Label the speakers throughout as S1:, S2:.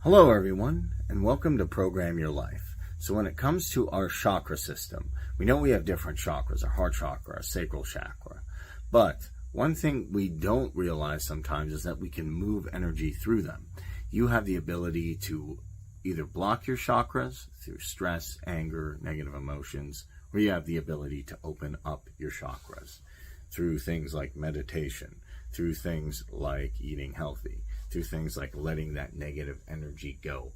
S1: Hello everyone, and welcome to Program Your Life. So when it comes to our chakra system, we know we have different chakras, our heart chakra, our sacral chakra. But one thing we don't realize sometimes is that we can move energy through them. You have the ability to either block your chakras through stress, anger, negative emotions, or you have the ability to open up your chakras through things like meditation, through things like eating healthy, through things like letting that negative energy go.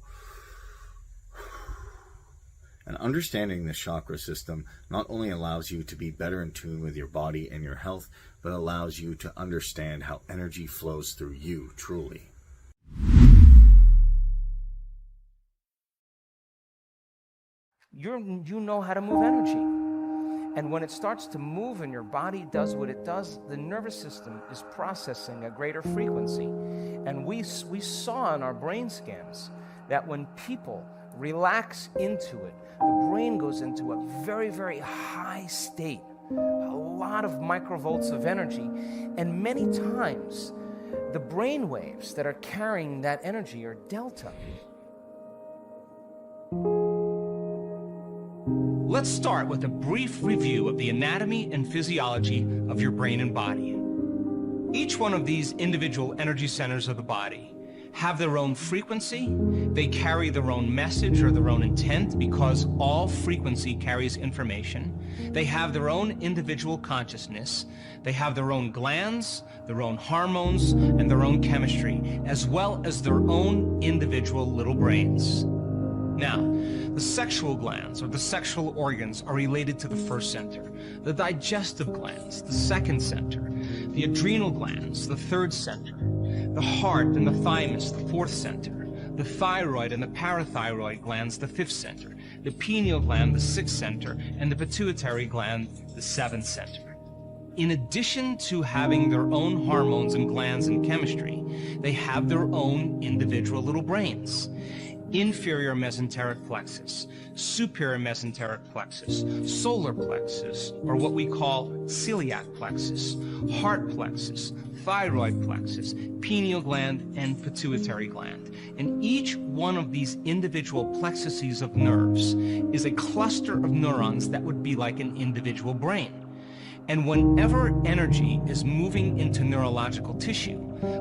S1: And understanding the chakra system not only allows you to be better in tune with your body and your health, but allows you to understand how energy flows through you truly.
S2: You know how to move energy. And when it starts to move and your body does what it does, the nervous system is processing a greater frequency. And we saw in our brain scans that when people relax into it, the brain goes into a very, very high state, a lot of microvolts of energy. And many times, the brain waves that are carrying that energy are delta. Let's start with a brief review of the anatomy and physiology of your brain and body. Each one of these individual energy centers of the body have their own frequency. They carry their own message or their own intent because all frequency carries information. They have their own individual consciousness. They have their own glands, their own hormones, and their own chemistry, as well as their own individual little brains. Now, the sexual glands, or the sexual organs, are related to the first center. The digestive glands, the second center. The adrenal glands, the third center. The heart and the thymus, the fourth center. The thyroid and the parathyroid glands, the fifth center. The pineal gland, the sixth center. And the pituitary gland, the seventh center. In addition to having their own hormones and glands and chemistry, they have their own individual little brains. Inferior mesenteric plexus, superior mesenteric plexus, solar plexus, or what we call celiac plexus, heart plexus, thyroid plexus, pineal gland, and pituitary gland. And each one of these individual plexuses of nerves is a cluster of neurons that would be like an individual brain. And whenever energy is moving into neurological tissue,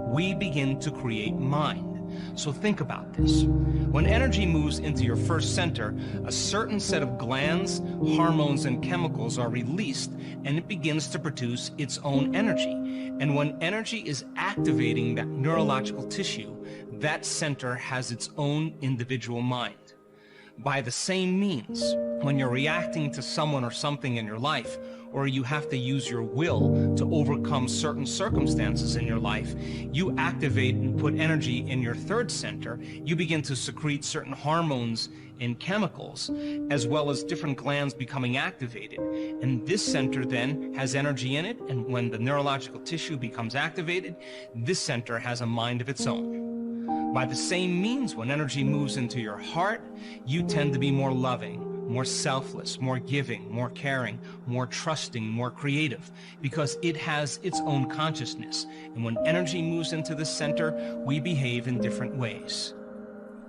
S2: we begin to create mind. So think about this. When energy moves into your first center, a certain set of glands, hormones, and chemicals are released, and it begins to produce its own energy. And when energy is activating that neurological tissue, that center has its own individual mind. By the same means, when you're reacting to someone or something in your life, or you have to use your will to overcome certain circumstances in your life, you activate and put energy in your third center. You begin to secrete certain hormones and chemicals, as well as different glands becoming activated. And this center then has energy in it, and when the neurological tissue becomes activated, this center has a mind of its own. By the same means, when energy moves into your heart, you tend to be more loving, more selfless, more giving, more caring, more trusting, more creative, because it has its own consciousness. And when energy moves into the center, we behave in different ways.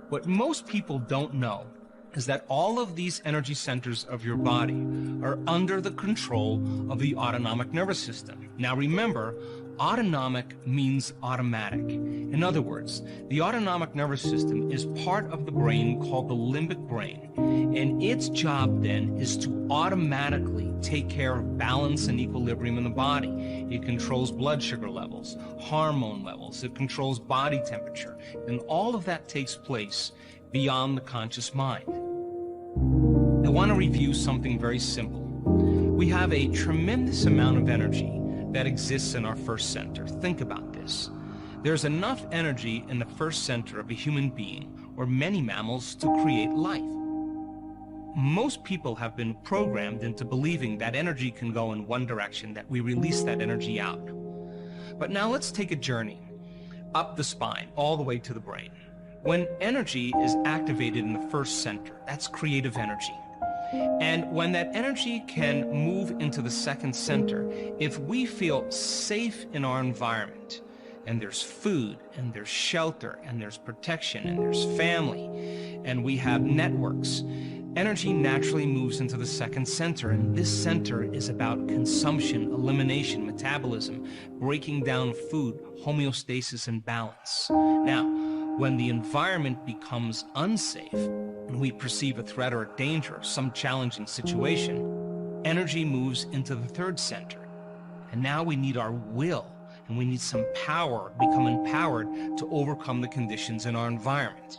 S2: What most people don't know is that all of these energy centers of your body are under the control of the autonomic nervous system. Now remember, autonomic means automatic. In other words, the autonomic nervous system is part of the brain called the limbic brain, and its job then is to automatically take care of balance and equilibrium in the body. It controls blood sugar levels, hormone levels, it controls body temperature, and all of that takes place beyond the conscious mind. I want to review something very simple. We have a tremendous amount of energy that exists in our first center. Think about this. There's enough energy in the first center of a human being, or many mammals, to create life. Most people have been programmed into believing that energy can go in one direction, that we release that energy out. But now let's take a journey up the spine, all the way to the brain. When energy is activated in the first center, that's creative energy. And when that energy can move into the second center, if we feel safe in our environment, and there's food, and there's shelter, and there's protection, and there's family, and we have networks, energy naturally moves into the second center, and this center is about consumption, elimination, metabolism, breaking down food, homeostasis, and balance. Now, when the environment becomes unsafe, and we perceive a threat or a danger, some challenging situation, energy moves into the third center. And now we need our will, and we need some power, become empowered to overcome the conditions in our environment.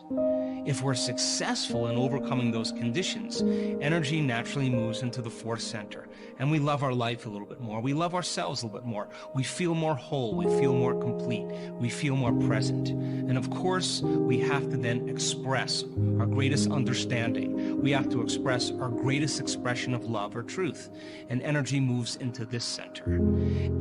S2: If we're successful in overcoming those conditions, energy naturally moves into the fourth center, and we love our life a little bit more. We love ourselves a little bit more. We feel more whole. We feel more complete. We feel more present. And of course, we have to then express our greatest understanding. We have to express our greatest expression of love or truth, and energy moves into this center.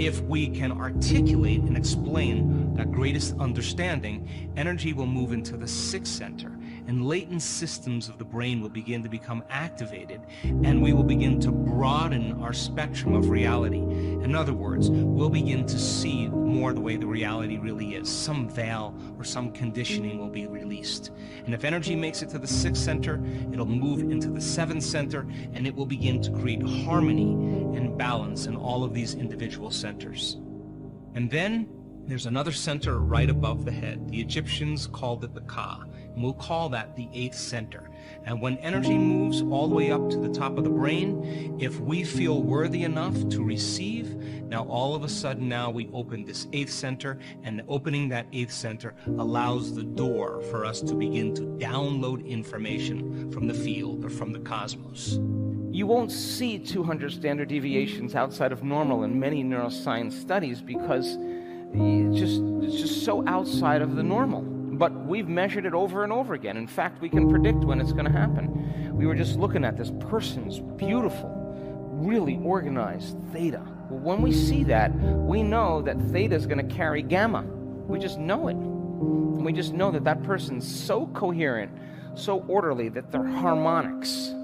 S2: If we can articulate and explain that greatest understanding, energy will move into the sixth center, and latent systems of the brain will begin to become activated, and we will begin to broaden our spectrum of reality. In other words, we'll begin to see more the way the reality really is. Some veil or some conditioning will be released. And if energy makes it to the sixth center, it'll move into the seventh center, and it will begin to create harmony and balance in all of these individual centers. And then there's another center right above the head. The Egyptians called it the Ka, and we'll call that the eighth center. And when energy moves all the way up to the top of the brain, if we feel worthy enough to receive, now all of a sudden now we open this eighth center, and opening that eighth center allows the door for us to begin to download information from the field or from the cosmos.
S3: You won't see 200 standard deviations outside of normal in many neuroscience studies because it's just so outside of the normal. But we've measured it over and over again. In fact, we can predict when it's going to happen. We were just looking at this person's beautiful, really organized theta. Well, when we see that, we know that theta is going to carry gamma. We just know it. And we just know that that person's so coherent, so orderly, that they're harmonics.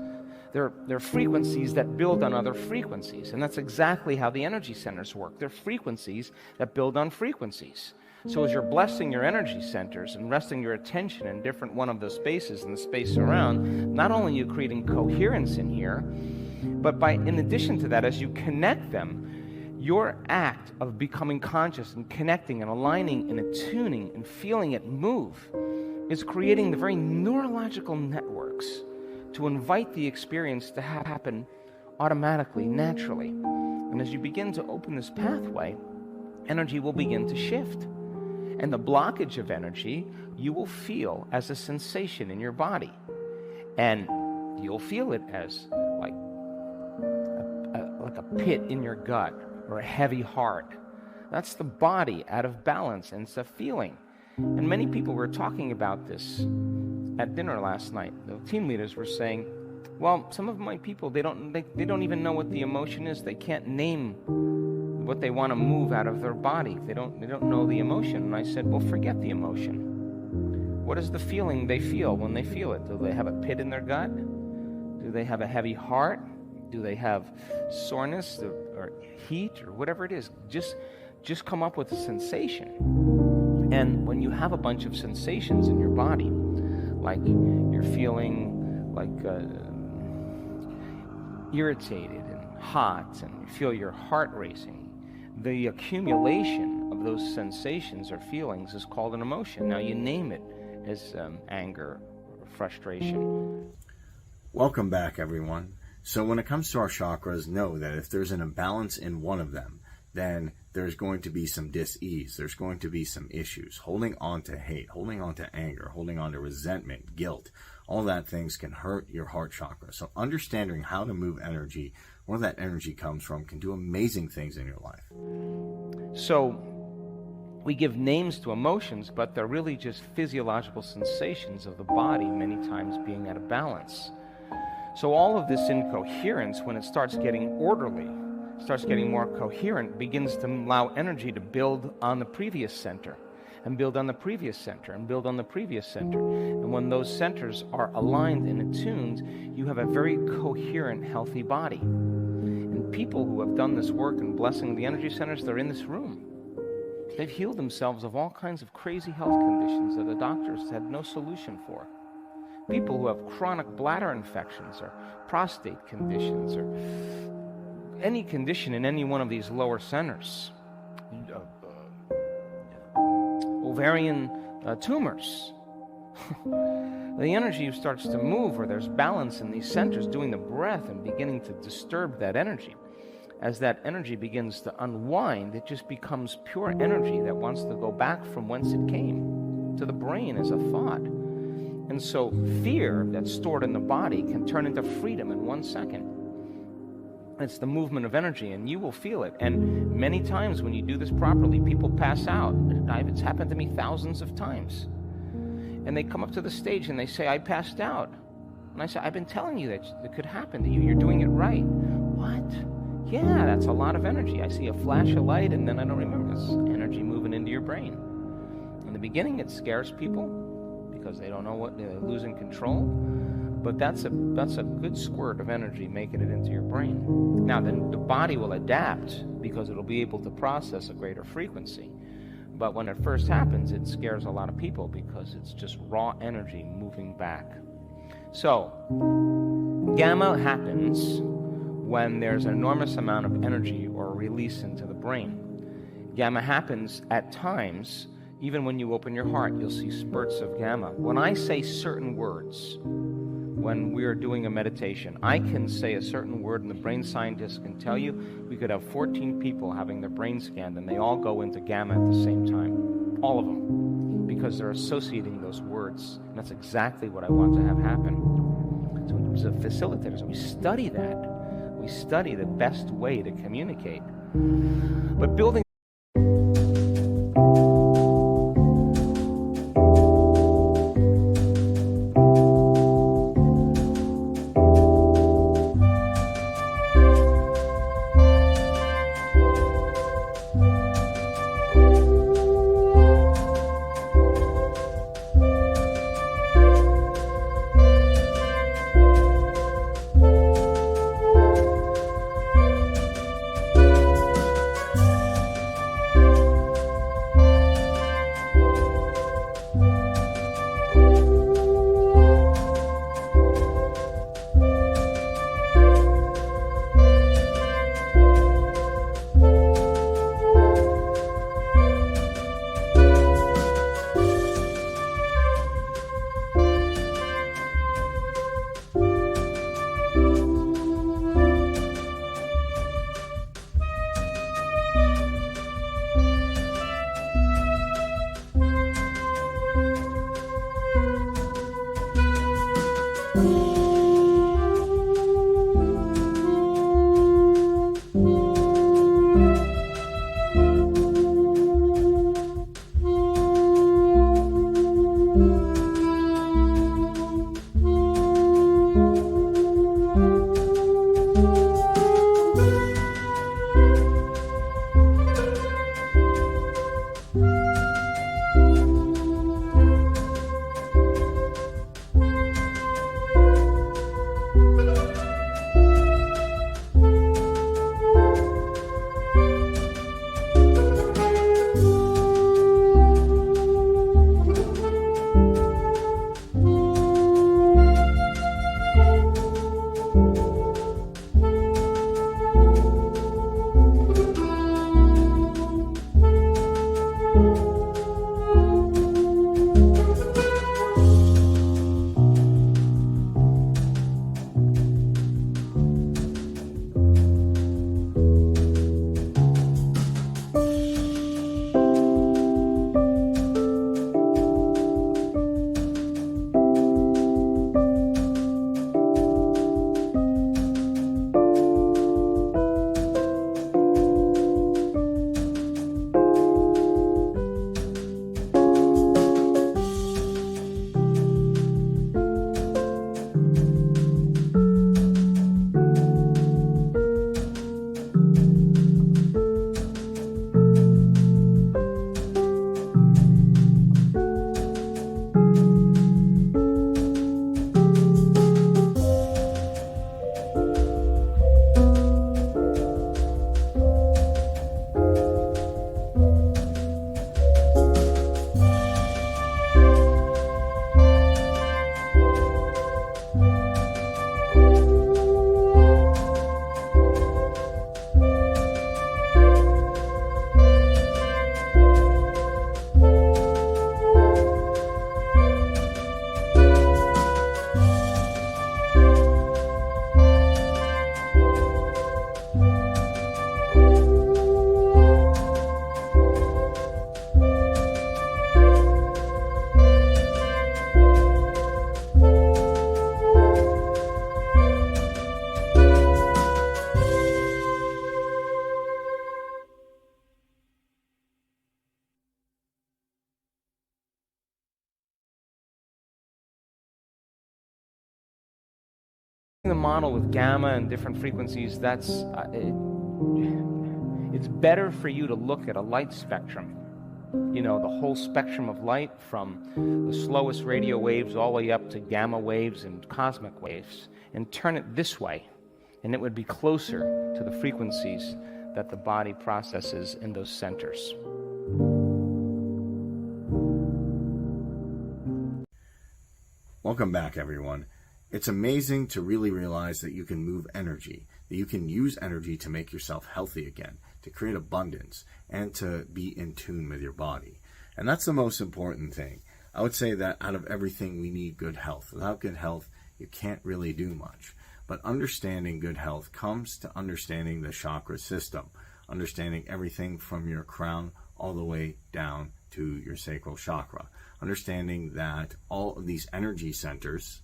S3: They're frequencies that build on other frequencies. And that's exactly how the energy centers work. They're frequencies that build on frequencies. So as you're blessing your energy centers and resting your attention in different one of those spaces and the space around, not only are you creating coherence in here, but in addition to that, as you connect them, your act of becoming conscious and connecting and aligning and attuning and feeling it move is creating the very neurological networks to invite the experience to happen automatically, naturally. And as you begin to open this pathway, energy will begin to shift. And the blockage of energy, you will feel as a sensation in your body. And you'll feel it as like a pit in your gut or a heavy heart. That's the body out of balance, and it's a feeling. And many people were talking about this at dinner last night. The team leaders were saying, well, some of my people, they don't even know what the emotion is. They can't name what they want to move out of their body. They don't know the emotion. And I said, well, forget the emotion. What is the feeling they feel when they feel it? Do they have a pit in their gut? Do they have a heavy heart? Do they have soreness or heat or whatever it is? Just come up with a sensation. And when you have a bunch of sensations in your body, like you're feeling like irritated and hot, and you feel your heart racing, the accumulation of those sensations or feelings is called an emotion. Now you name it as anger or frustration.
S1: Welcome back, everyone. So when it comes to our chakras, know that if there's an imbalance in one of them, then there's going to be some dis-ease. There's going to be some issues. Holding on to hate, holding on to anger, holding on to resentment, guilt, all that things can hurt your heart chakra. So understanding how to move energy, where that energy comes from, can do amazing things in your life.
S3: So we give names to emotions, but they're really just physiological sensations of the body, many times being out of balance. So all of this incoherence, when it starts getting orderly, starts getting more coherent, begins to allow energy to build on the previous center, and build on the previous center, and build on the previous center. And when those centers are aligned and attuned, you have a very coherent, healthy body. And people who have done this work in blessing the energy centers, they're in this room. They've healed themselves of all kinds of crazy health conditions that the doctors had no solution for. People who have chronic bladder infections or prostate conditions or any condition in any one of these lower centers. Ovarian tumors. The energy starts to move, or there's balance in these centers doing the breath and beginning to disturb that energy. As that energy begins to unwind, it just becomes pure energy that wants to go back from whence it came, to the brain as a thought. And so fear that's stored in the body can turn into freedom in 1 second. It's the movement of energy, and you will feel it. And many times when you do this properly, people pass out. It's happened to me thousands of times. And they come up to the stage and they say, I passed out. And I say, I've been telling you that it could happen to you. You're doing it right. What? Yeah, that's a lot of energy. I see a flash of light, and then I don't remember. It's energy moving into your brain. In the beginning, it scares people because they don't know what they're losing control. But that's a good squirt of energy making it into your brain. Now, then the body will adapt because it'll be able to process a greater frequency. But when it first happens, it scares a lot of people because it's just raw energy moving back. So, gamma happens when there's an enormous amount of energy or release into the brain. Gamma happens at times, even when you open your heart, you'll see spurts of gamma. When I say certain words, when we are doing a meditation, I can say a certain word and the brain scientists can tell you we could have 14 people having their brain scanned and they all go into gamma at the same time. All of them. Because they're associating those words. And that's exactly what I want to have happen. So as a facilitator, so we study that. We study the best way to communicate. But building The model with gamma and different frequencies, it's better for you to look at a light spectrum. You know, the whole spectrum of light from the slowest radio waves all the way up to gamma waves and cosmic waves, and turn it this way, and it would be closer to the frequencies that the body processes in those centers.
S1: Welcome back, everyone. It's amazing to really realize that you can move energy, that you can use energy to make yourself healthy again, to create abundance, and to be in tune with your body. And that's the most important thing. I would say that out of everything, we need good health. Without good health, you can't really do much. But understanding good health comes to understanding the chakra system, understanding everything from your crown all the way down to your sacral chakra, understanding that all of these energy centers,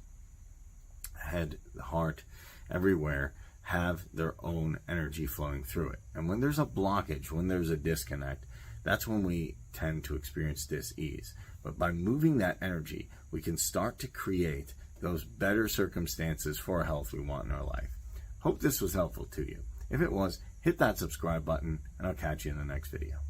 S1: head, the heart, everywhere, have their own energy flowing through it. And when there's a blockage, when there's a disconnect, that's when we tend to experience dis-ease. But by moving that energy, we can start to create those better circumstances for health we want in our life. Hope this was helpful to you. If it was, hit that subscribe button, and I'll catch you in the next video.